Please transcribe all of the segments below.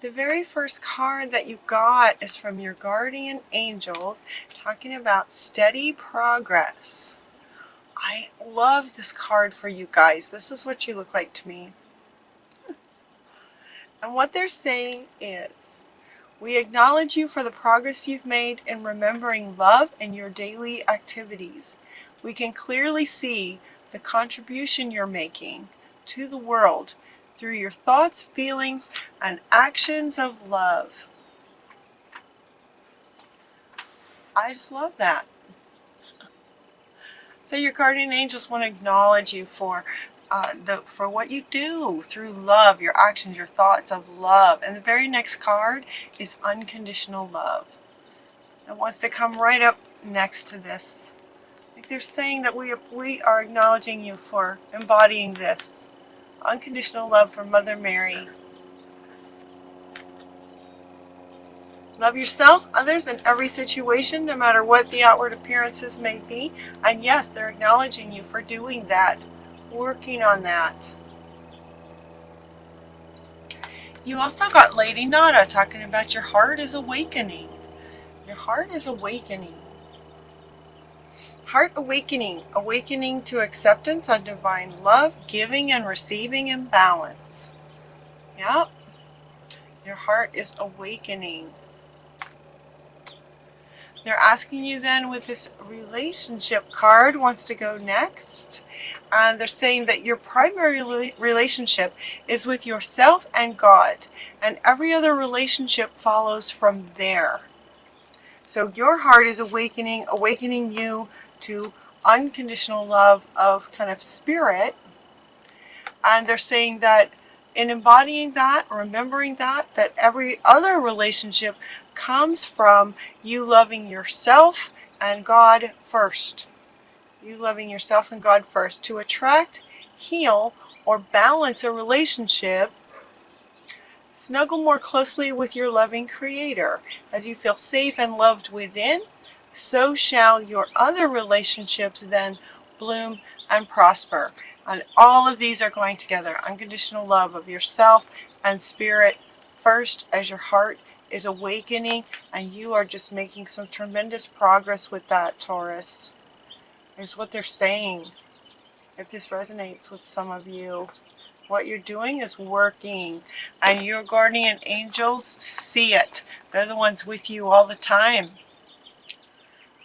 The very first card that you got is from your guardian angels, talking about steady progress. I love this card for you guys. This is what you look like to me. And what they're saying is, we acknowledge you for the progress you've made in remembering love in your daily activities. We can clearly see the contribution you're making to the world through your thoughts, feelings, and actions of love. I just love that. So your guardian angels want to acknowledge you for what you do through love, your actions, your thoughts of love. And the very next card is unconditional love. That wants to come right up next to this. Like they're saying that we are acknowledging you for embodying this. Unconditional love for Mother Mary. Love yourself, others, in every situation, no matter what the outward appearances may be. And yes, they're acknowledging you for doing that, working on that. You also got Lady Nada talking about your heart is awakening. Your heart is awakening. Heart awakening. Awakening to acceptance and divine love, giving and receiving in balance. Yep. Your heart is awakening. They're asking you then with this relationship card wants to go next. And they're saying that your primary relationship is with yourself and God. And every other relationship follows from there. So your heart is awakening you to unconditional love of kind of spirit. And they're saying that in embodying that, remembering that every other relationship comes from you loving yourself and God first. You loving yourself and God first. To attract, heal, or balance a relationship, snuggle more closely with your loving Creator. As you feel safe and loved within, so shall your other relationships then bloom and prosper. And all of these are going together. Unconditional love of yourself and spirit first, as your heart is awakening, and you are just making some tremendous progress with that, Taurus. Is what they're saying. If this resonates with some of you, what you're doing is working, and your guardian angels see it. They're the ones with you all the time.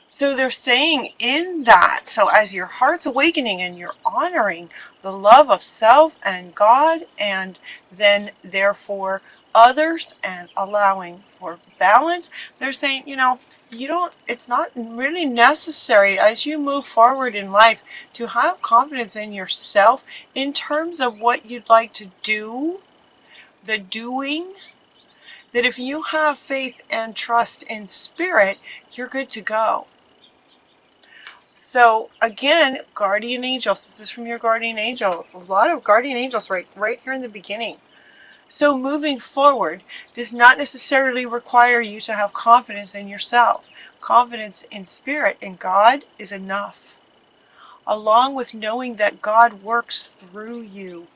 So they're saying in that, so as your heart's awakening and you're honoring the love of self and God, and then therefore others, and allowing for balance, they're saying, it's not really necessary as you move forward in life to have confidence in yourself in terms of what you'd like to do, the doing, that if you have faith and trust in spirit, you're good to go. So again, guardian angels, this is from your guardian angels. A lot of guardian angels right here in the beginning. So moving forward does not necessarily require you to have confidence in yourself. Confidence in spirit and God is enough. Along with knowing that God works through you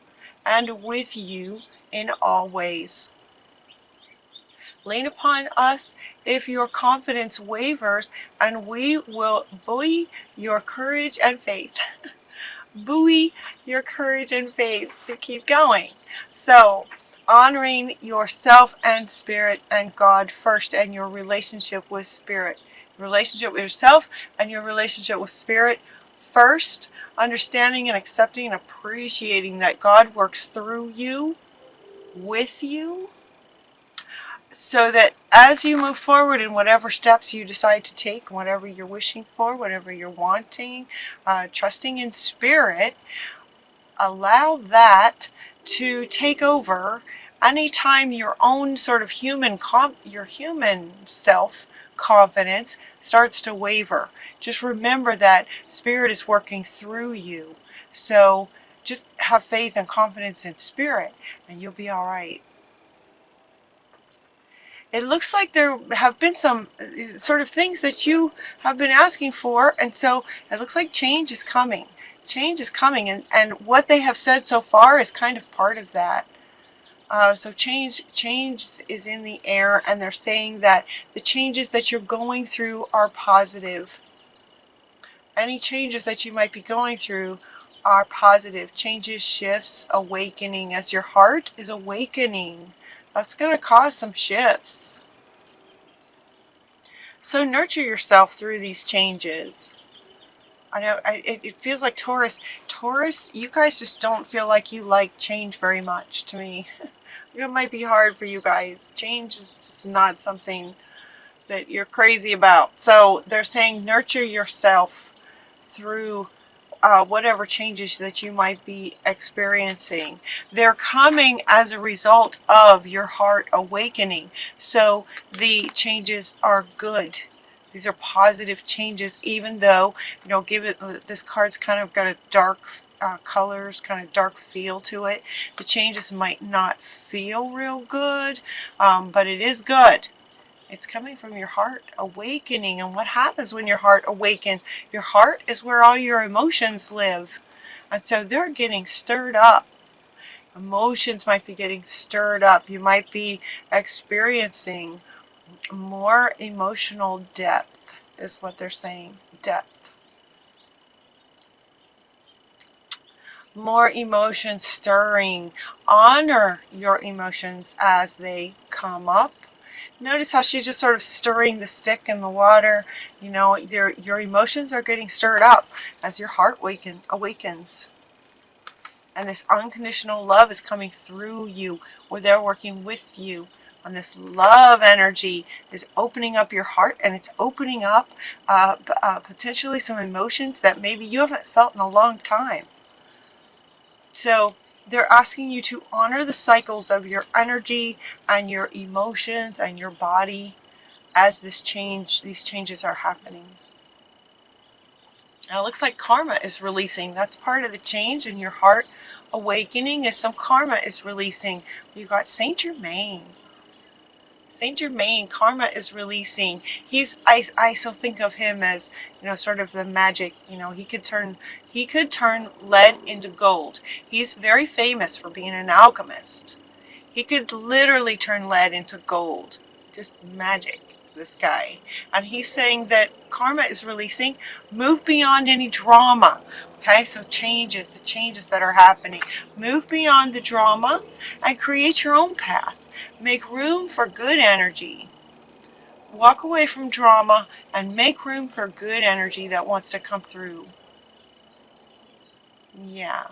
and with you in all ways. Lean upon us if your confidence wavers, and we will buoy your courage and faith. Buoy your courage and faith to keep going. So, honoring yourself and spirit and God first, and your relationship with spirit. Relationship with yourself and your relationship with spirit first. Understanding and accepting and appreciating that God works through you, with you, so that as you move forward in whatever steps you decide to take, whatever you're wishing for, whatever you're wanting, trusting in spirit, allow that to take over. Anytime your own sort of your human self confidence starts to waver, just remember that spirit is working through you. So just have faith and confidence in spirit, and you'll be all right. It looks like there have been some sort of things that you have been asking for, and so it looks like change is coming. Change is coming, and what they have said so far is kind of part of that. So change is in the air, and they're saying that the changes that you're going through are positive. Any changes that you might be going through are positive. Changes, shifts, awakening. As your heart is awakening, that's going to cause some shifts. So nurture yourself through these changes. I know it feels like Taurus, you guys just don't feel like you like change very much to me. It might be hard for you guys. Change is just not something that you're crazy about. So they're saying nurture yourself through whatever changes that you might be experiencing. They're coming as a result of your heart awakening. So the changes are good. These are positive changes, even though, you know, this card's kind of got a dark colors, kind of dark feel to it. The changes might not feel real good, but it is good. It's coming from your heart awakening. And what happens when your heart awakens? Your heart is where all your emotions live. And so they're getting stirred up. Emotions might be getting stirred up. You might be experiencing more emotional depth, is what they're saying. Depth. More emotion stirring. Honor your emotions as they come up. Notice how she's just sort of stirring the stick in the water. You know, your emotions are getting stirred up as your heart awakens. And this unconditional love is coming through you, where they're working with you. And this love energy is opening up your heart, and it's opening up potentially some emotions that maybe you haven't felt in a long time. So they're asking you to honor the cycles of your energy and your emotions and your body as these changes are happening. Now it looks like karma is releasing. That's part of the change in your heart awakening, is some karma is releasing. You've got Saint Germain. Saint Germain, karma is releasing. I so think of him as, you know, sort of the magic, you know, he could turn lead into gold. He's very famous for being an alchemist. He could literally turn lead into gold. Just magic, this guy. And he's saying that karma is releasing. Move beyond any drama. Okay, so the changes that are happening. Move beyond the drama and create your own path. Make room for good energy. Walk away from drama and make room for good energy that wants to come through. Yeah.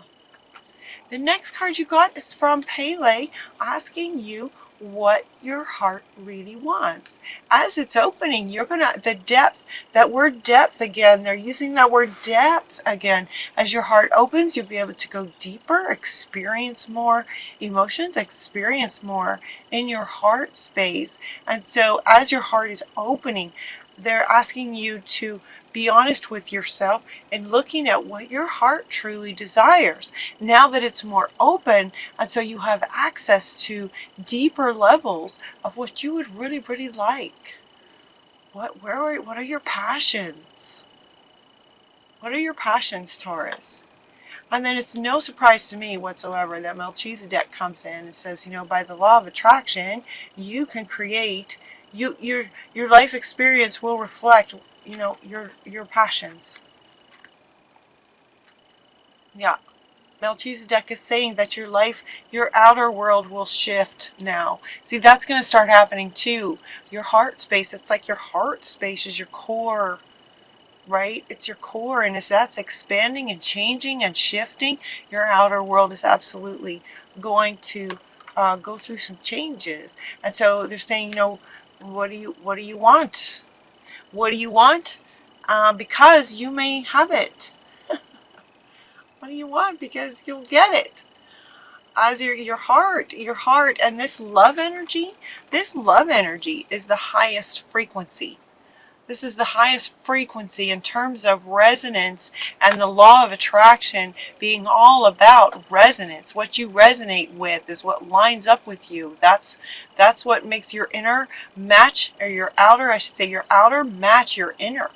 The next card you got is from Pele, asking you what your heart really wants. As it's opening, you're gonna, the depth, that word depth again, they're using that word depth again. As your heart opens, you'll be able to go deeper, experience more emotions, experience more in your heart space. And so as your heart is opening, they're asking you to be honest with yourself and looking at what your heart truly desires. Now that it's more open, and so you have access to deeper levels of what you would really, really like. What are your passions? What are your passions, Taurus? And then it's no surprise to me whatsoever that Melchizedek comes in and says, you know, by the law of attraction, you can create, your life experience will reflect, you know, your passions. Yeah. Melchizedek is saying that your life, your outer world will shift now. See, that's going to start happening too. Your heart space, it's like your heart space is your core, right? It's your core, and as that's expanding and changing and shifting, your outer world is absolutely going to go through some changes. And so they're saying, you know, what do you want? What do you want? Because you may have it. What do you want? Because you'll get it. As your heart, and this love energy is the highest frequency. This is the highest frequency in terms of resonance, and the law of attraction being all about resonance. What you resonate with is what lines up with you. That's what makes your inner match, or your outer, I should say, your outer match your inner.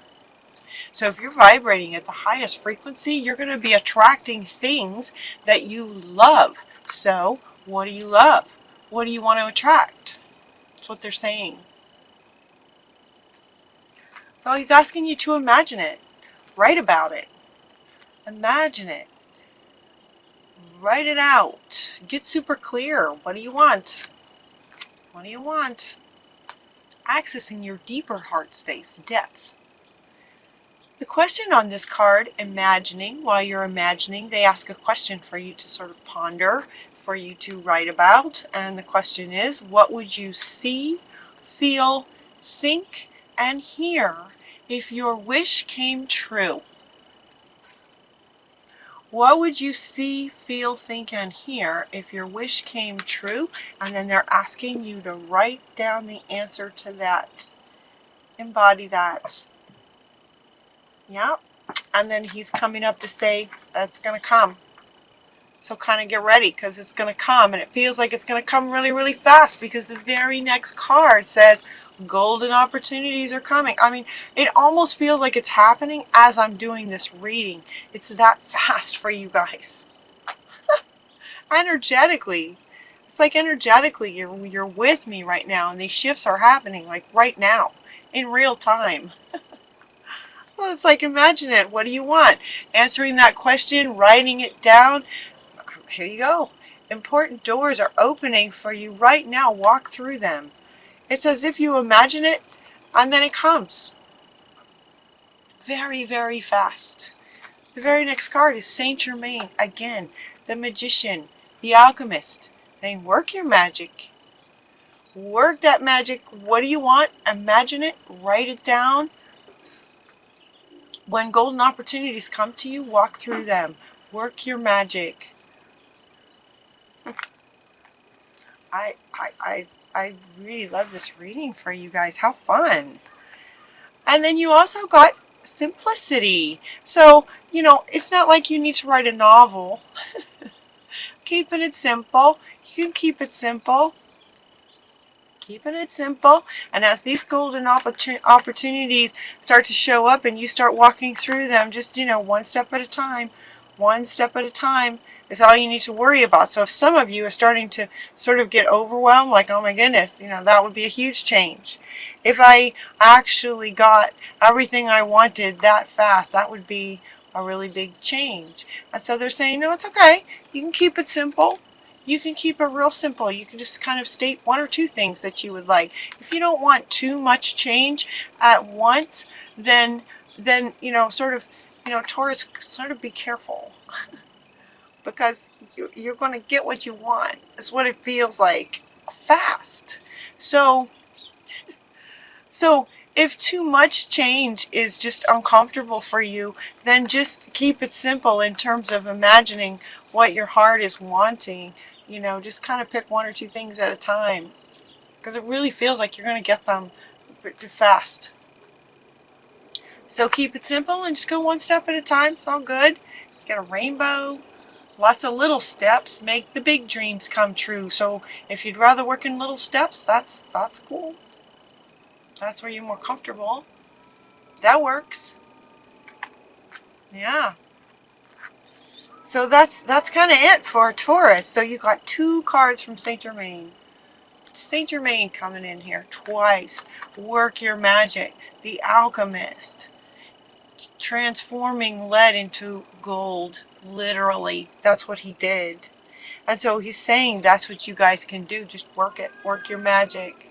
So if you're vibrating at the highest frequency, you're going to be attracting things that you love. So what do you love? what do you want to attract? That's what they're saying. So he's asking you to imagine it. Write about it. Imagine it. Write it out. Get super clear. What do you want? What do you want? Accessing your deeper heart space, depth. The question on this card, imagining, while you're imagining, they ask a question for you to sort of ponder, for you to write about. And the question is, what would you see, feel, think, and hear if your wish came true? What would you see, feel, think, and hear if your wish came true? And then they're asking you to write down the answer to that. Embody that. Yeah. And then he's coming up to say that's going to come. So kind of get ready, because it's going to come. And it feels like it's going to come really, really fast, because the very next card says golden opportunities are coming. I mean, it almost feels like it's happening as I'm doing this reading. It's that fast for you guys. Energetically. It's like energetically you're with me right now, and these shifts are happening like right now in real time. Well, it's like, imagine it. What do you want? Answering that question, writing it down. Here you go. Important doors are opening for you right now. Walk through them. It's as if you imagine it, and then it comes. Very, very fast. The very next card is Saint Germain. Again, the magician, the alchemist, saying, work your magic. Work that magic. What do you want? Imagine it. Write it down. When golden opportunities come to you, walk through them. Work your magic. I really love this reading for you guys. How fun. And then you also got simplicity. So, you know, it's not like you need to write a novel. Keeping it simple. You can keep it simple. Keeping it simple. And as these golden opportunities start to show up and you start walking through them, just, you know, one step at a time. One step at a time is all you need to worry about. So if some of you are starting to sort of get overwhelmed, like, oh my goodness, you know, that would be a huge change. If I actually got everything I wanted that fast, that would be a really big change. And so they're saying, no, it's okay. You can keep it simple. You can keep it real simple. You can just kind of state one or two things that you would like. If you don't want too much change at once, then you know, sort of, you know, Taurus, sort of be careful. Because you're going to get what you want. It's what it feels like. Fast. So if too much change is just uncomfortable for you, then just keep it simple in terms of imagining what your heart is wanting. You know, just kind of pick one or two things at a time. Because it really feels like you're going to get them fast. So keep it simple and just go one step at a time. It's all good. You get a rainbow. Lots of little steps make the big dreams come true. So if you'd rather work in little steps, that's cool. That's where you're more comfortable. That works. Yeah. So that's kind of it for Taurus. So you got two cards from Saint Germain. Saint Germain coming in here twice. Work your magic. The alchemist. Transforming lead into gold. Literally. That's what he did. And so he's saying that's what you guys can do. Just work it. Work your magic.